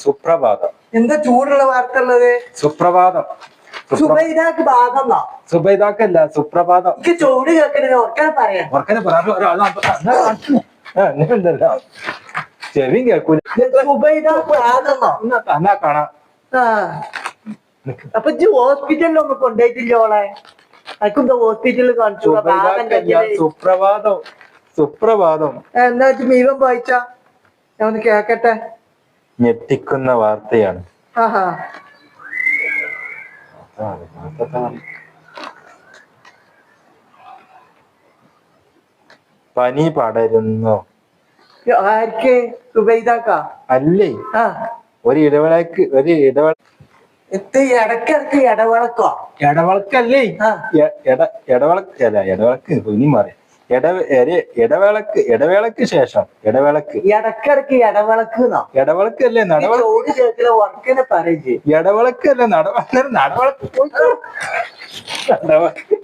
സുപ്രഭാതം. എന്താ ചൂടുള്ള വാർത്ത ഉള്ളത്? സുപ്രഭാതം. സുബൈദാക്ക് ഭാഗം സുബൈദാക്കല്ല, സുപ്രഭാതം. എനിക്ക് ചൂട് കേൾക്കണത് ഓർക്കാൻ പറയാം. ചെവിയും കേൾക്കൂല. സുബൈദാക്ക് ഭാഗം കാണാം. ആ അപ്പൊ ഹോസ്പിറ്റലിൽ ഒന്നും കൊണ്ടുപോയിട്ടില്ല ഓളെ? അയക്കെന്താ ഹോസ്പിറ്റലിൽ കാണിച്ചു? സുപ്രഭാതം. സുപ്രഭാതം എന്താ മീവൻ വായിച്ച ഞാൻ ഒന്ന് കേക്കട്ടെ. ഞെട്ടിക്കുന്ന വാർത്തയാണ്. ആഹാ പനി പടരുന്നു. ആർക്ക്? സുബൈദാക്ക? അല്ലേ, ഒരു ഇടവേളക്ക് ഇടക്കിടക്ക് ഇടവിളക്കോ? ഇടവിളക്കല്ലേ, ഇടവിളക്ക് ഇനി മാറി. ഇടവേളക്ക് ശേഷം ഇടക്കിടക്ക് ഇടവിളക്ക് അല്ലേ വർക്കിനെ പറയേ ഇടവിളക്ക് അല്ലേ നടവിളക്ക്